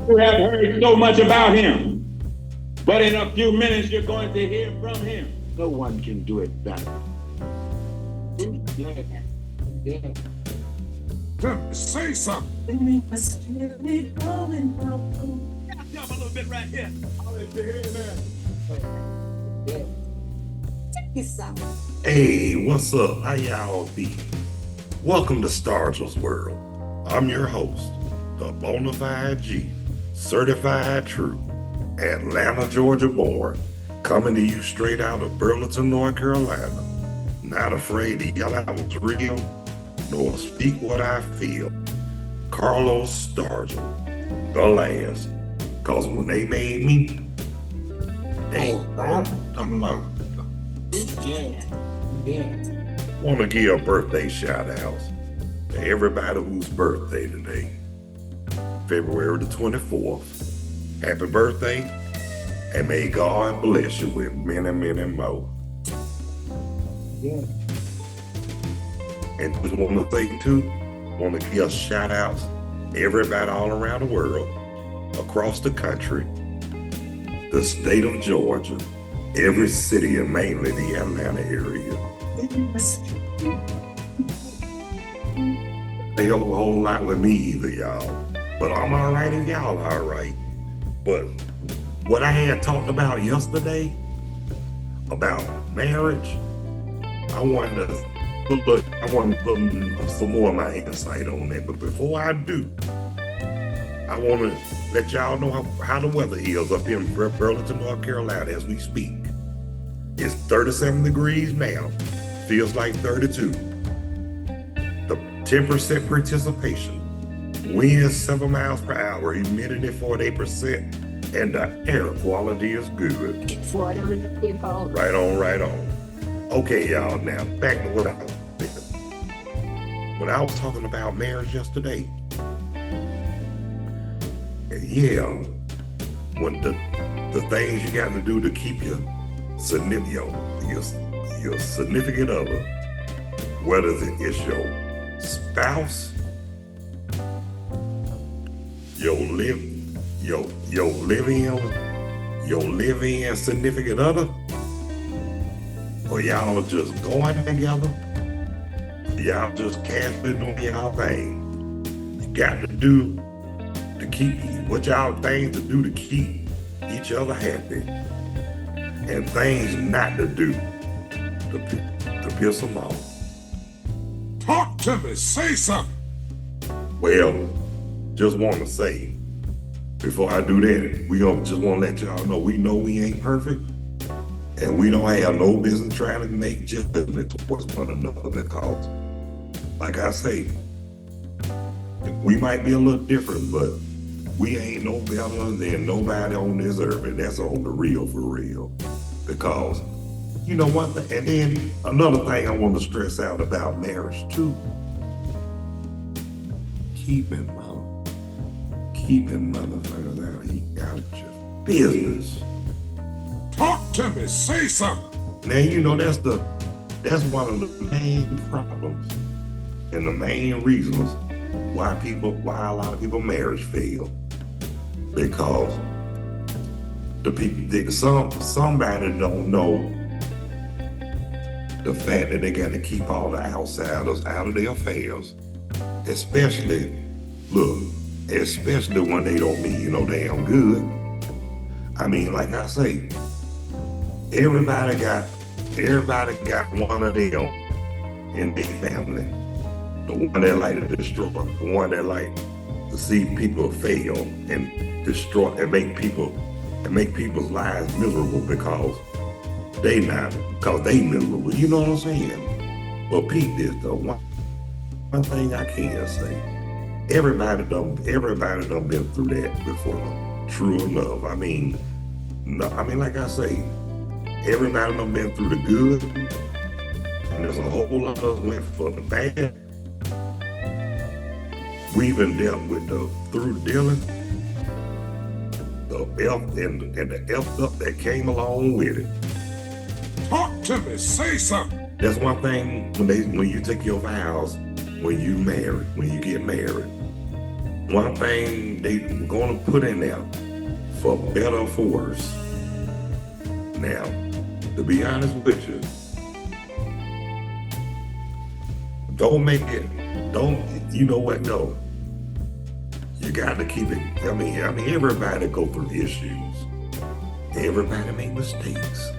You have heard so much about him, but in a few minutes you're going to hear from him. No one can do it better. Yeah. Yeah. Tim, say something. Tell him a little bit right here. I'll let you hear that. Yeah. Check this out. Hey, what's up? How y'all be? Welcome to Stargell's World. I'm your host, the Bonafide G, certified true, Atlanta, Georgia born, coming to you straight out of Burlington, North Carolina. Not afraid to yell out what's real, nor speak what I feel. Carlos Stargell, the last. Cause when they made me, they I'm like, Yeah. Yeah. want to give a birthday shout out to everybody whose birthday today, February the 24th. Happy birthday, and may God bless you with many, many more. Yeah. And just want to say too, want to give shout outs to everybody all around the world, across the country, the state of Georgia, every city, and mainly the Atlanta area. Ain't a whole lot with me either, y'all. But I'm all right and y'all all right. But what I had talked about yesterday about marriage, I wanted to put some more of my insight on that. But before I do, I want to let y'all know how the weather is up in Burlington, North Carolina as we speak. It's 37 degrees now. Feels like 32. The 10% participation. Wind 7 miles per hour. Humidity 48%. And the air quality is good. Florida people. Right on, right on. Okay, y'all, now back to what I was saying. When I was talking about marriage yesterday, yeah, when the things you got to do to keep your significant other, whether it's your spouse, your live-in significant other, or y'all just going together, y'all just casually doing y'all thing. You got to do to keep what y'all things to do to keep each other happy, and things not to do to piss them off. Talk to me. Say something. Well, just want to say, before I do that, just want to let y'all know we ain't perfect, and we don't have no business trying to make judgment towards one another because, like I say, we might be a little different, but we ain't no better than nobody on this earth, and that's on the real for real. Because, you know one thing, and then another thing I want to stress out about marriage too, keeping motherfuckers out of your business. Talk to me. Say something. Now you know that's one of the main problems and the main reasons why a lot of people marriage fail. Because somebody don't know the fact that they got to keep all the outsiders out of their affairs, especially when they don't mean damn good. I mean, like I say, everybody got one of them in their family. The one that like to destroy, the one that like to see people fail and destroy and make people's lives miserable because they miserable. You know what I'm saying? But Pete, this though, one thing I can say, everybody done been through that before. True enough. I mean, like I say, everybody done been through the good, and there's a whole lot of us went for the bad. We even dealt with through dealing, the F and the F up that came along with it. Talk to me. Say something. That's one thing when you take your vows, when you get married, one thing they gonna put in there, for better or for worse. Now, to be honest with you, don't make it, you know what, no. You gotta keep it, I mean, everybody go through issues. Everybody make mistakes.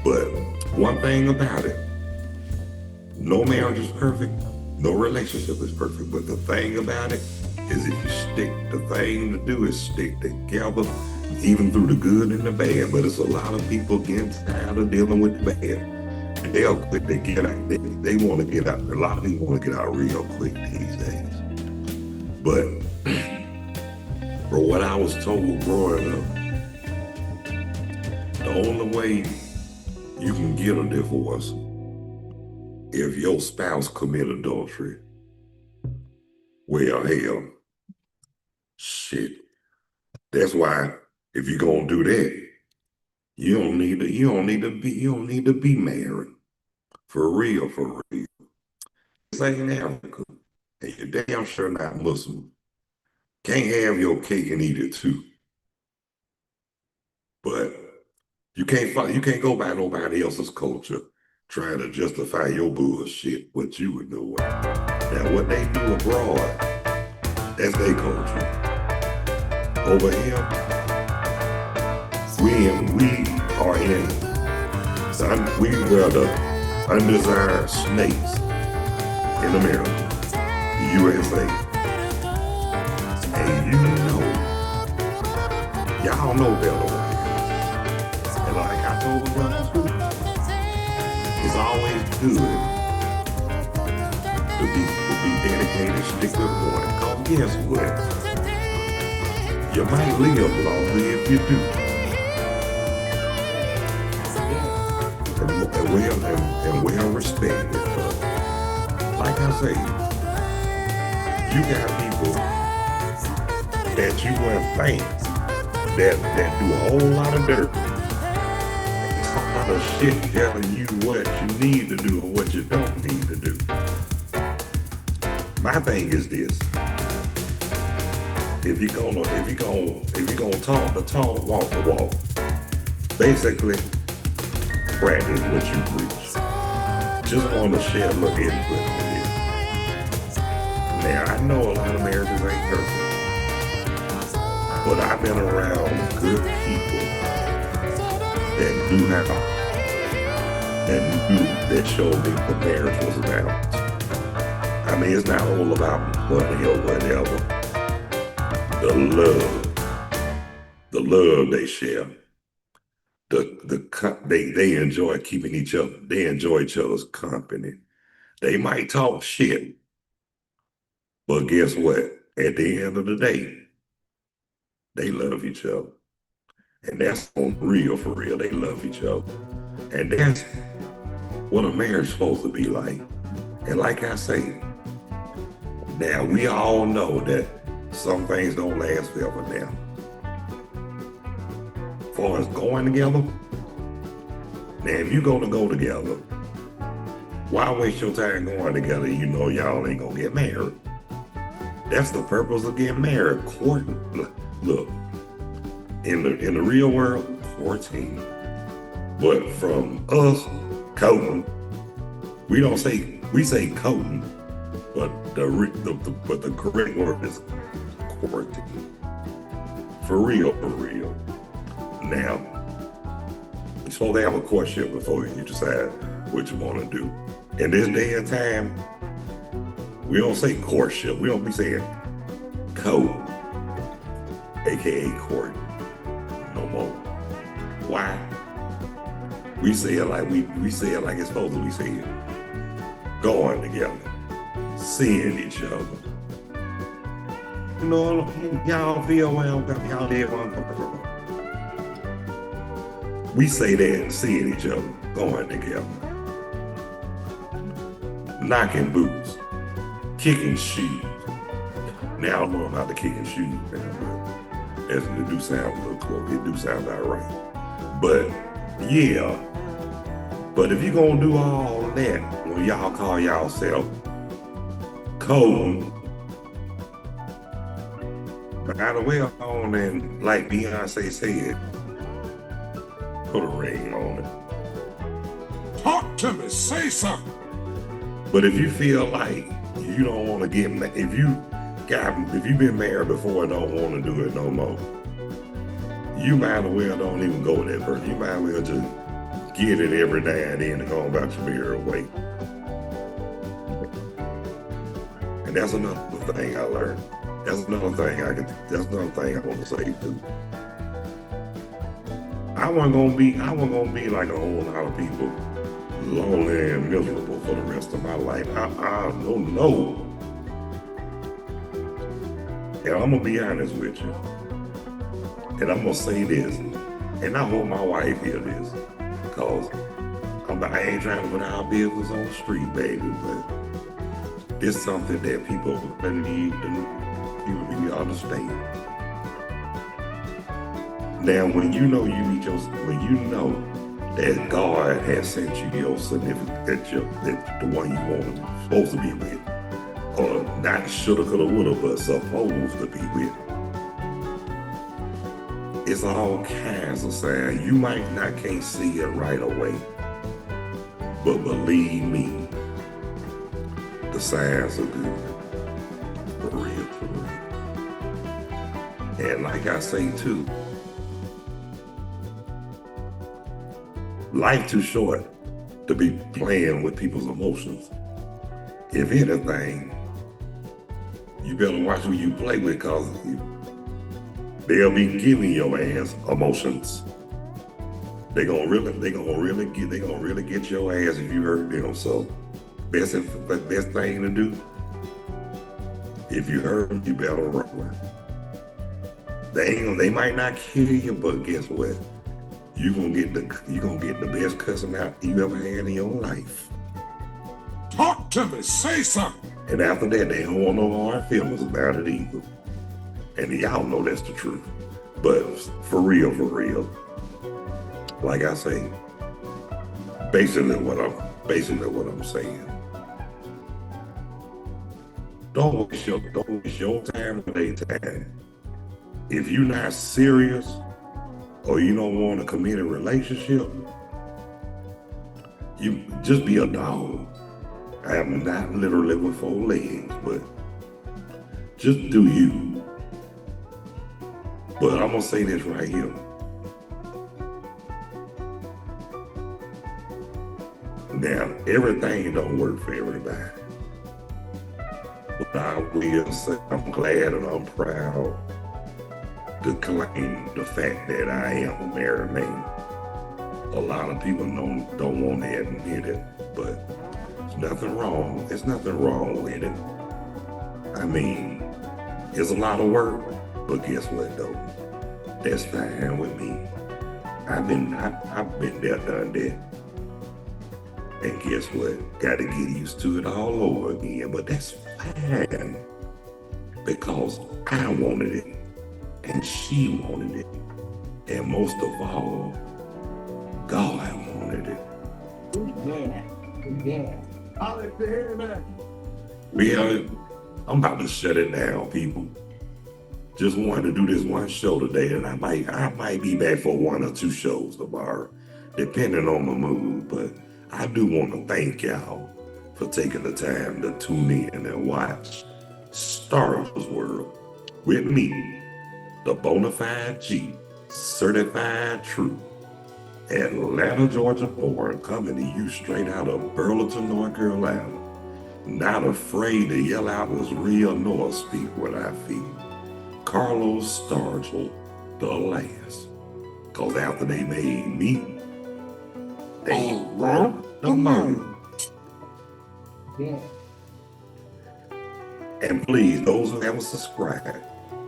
But one thing about it, no marriage is perfect, no relationship is perfect, but the thing about it is if you stick, the thing to do is stick together, even through the good and the bad. But it's a lot of people getting tired of dealing with the bad. And they'll quit, they get out, they want to get out, a lot of people want to get out real quick these days. But for what I was told growing up, the only way you can get a divorce if your spouse commit adultery. Well, hell, shit. That's why if you're gonna do that, you don't need to be married. For real, for real. This ain't Africa, and you're damn sure not Muslim. Can't have your cake and eat it too. But you can't go by nobody else's culture trying to justify your bullshit, what you were doing. Now, what they do abroad, that's their culture. Over here, we were the undesired snakes in America, the USA. And y'all know better over here. And like I told the brothers too, it's always good to be dedicated, stick to the point. Cause guess what? You might live longer if you do. And well respected. But like I say, you got people that you wouldn't think that do a whole lot of dirt. A lot of shit telling you what you need to do and what you don't need to do. My thing is this. If you're gonna talk the talk, walk the walk. Basically, practice what you preach. Just want to share a little input on this. Now, I know a lot of marriages ain't perfect, but I've been around good people that do have, that showed me the marriage was about. I mean, it's not all about money or whatever. The love they share. They enjoy keeping each other. They enjoy each other's company. They might talk shit, but guess what? At the end of the day, they love each other, and that's on real for real. They love each other, and that's what a marriage is supposed to be like. And like I say, now we all know that some things don't last forever now. As far as going together, now if you're gonna go together, why waste your time going together? You know y'all ain't gonna get married. That's the purpose of getting married. Courting. Look, in the real world, courting. But from us, courting, we say courting, but the correct word is courting. For real, for real. Now, you're supposed to have a courtship before you decide what you want to do. In this day and time, we don't say courtship. We don't be saying court, aka court, no more. Why? We say it like we say it like it's supposed to be said. Going together, seeing each other. You know, y'all feel well, y'all live on. We say that, seeing each other, going together. Knocking boots, kicking shoes. Now I don't know about the kicking shoes, man, but it do sound a little close. It do sound about right. But yeah, but if you're gonna do all of that, when y'all call yourself code, might as well on and, like Beyonce said, put a ring on it. Talk to me. Say something. But if you feel like you don't want to get married, if you've been married before and don't want to do it no more, you might as well don't even go with that person. You might as well just get it every now and then and go about your merry way. And that's another thing I learned. That's another thing I want to say too. I wasn't gonna be like a whole lot of people, lonely and miserable for the rest of my life. No. And I'm gonna be honest with you. And I'm gonna say this, and I hope my wife hear this, because I ain't trying to put our business on the street, baby, but it's something that people need to understand. Now, when you know that God has sent you your significant, that the one you supposed to be with, or not shoulda, coulda, woulda, but supposed to be with. It's all kinds of signs. You can't see it right away, but believe me, the signs are good. For real, for real. And like I say too, life too short to be playing with people's emotions. If anything, you better watch who you play with, because they'll be giving your ass emotions. They gonna really get your ass if you hurt them. So best thing to do, if you hurt them, you better run. They might not kill you, but guess what? You gonna get the best cussing out you ever had in your life. Talk to me. Say something. And after that, they don't want no hard feelings about it either. And y'all know that's the truth. But for real, like I say, basically what I'm saying. Don't waste your time or their time. If you're not serious or you don't want a committed relationship, you just be a dog. I am not literally with 4 legs, but just do you. But I'm gonna say this right here. Now, everything don't work for everybody. But I will say I'm glad and I'm proud to claim the fact that I am a married man. A lot of people don't want to admit it, but there's nothing wrong. There's nothing wrong with it. I mean, it's a lot of work, but guess what though? That's fine with me. I've been there, done that. And guess what? Got to get used to it all over again, but that's fine. Because I wanted it, and she wanted it, and most of all, God wanted it. Yeah. I'm about to shut it down, people. Just wanted to do this one show today, and I might be back for 1 or 2 shows tomorrow, depending on my mood. But I do want to thank y'all for taking the time to tune in and watch Star Wars World with me, the Bonafide G, certified true, Atlanta, Georgia born, coming to you straight out of Burlington, North Carolina. Not afraid to yell out what's real nor speak what I feel. Carlos Stargell, the last. Cause after they made me, they wrote the moon. Yeah. And please, those who haven't subscribed,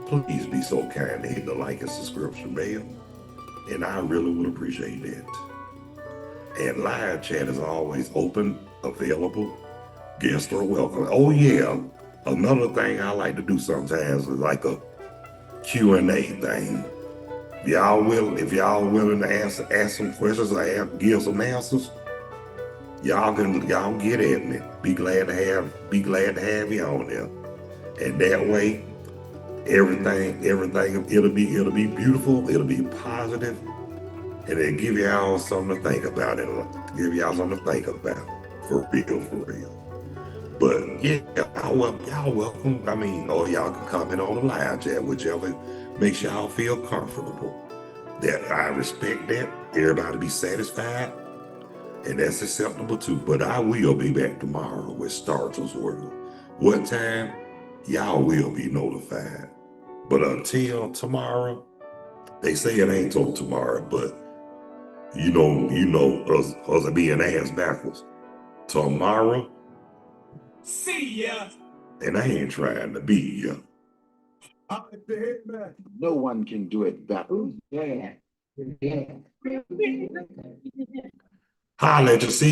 please be so kind to hit the like and subscription bell. And I really would appreciate that. And live chat is always open, available. Guests are welcome. Oh yeah, another thing I like to do sometimes is like a Q&A thing. If y'all willing to ask some questions or give some answers, y'all get at me. Be glad to have you on there. And that way, everything, it'll be beautiful, it'll be positive, and it'll give y'all something to think about it. Give y'all something to think about. For real. But yeah, y'all welcome. I mean, or y'all can comment on the live chat, whichever makes y'all feel comfortable. That I respect that. Everybody be satisfied. And that's acceptable too. But I will be back tomorrow with Stargell's World. What time? Y'all will be notified. But until tomorrow, they say it ain't till tomorrow, but you know us being ass backwards. Tomorrow, See ya. and I ain't trying to be ya. No one can do it better. Yeah. Yeah. Holla at you, see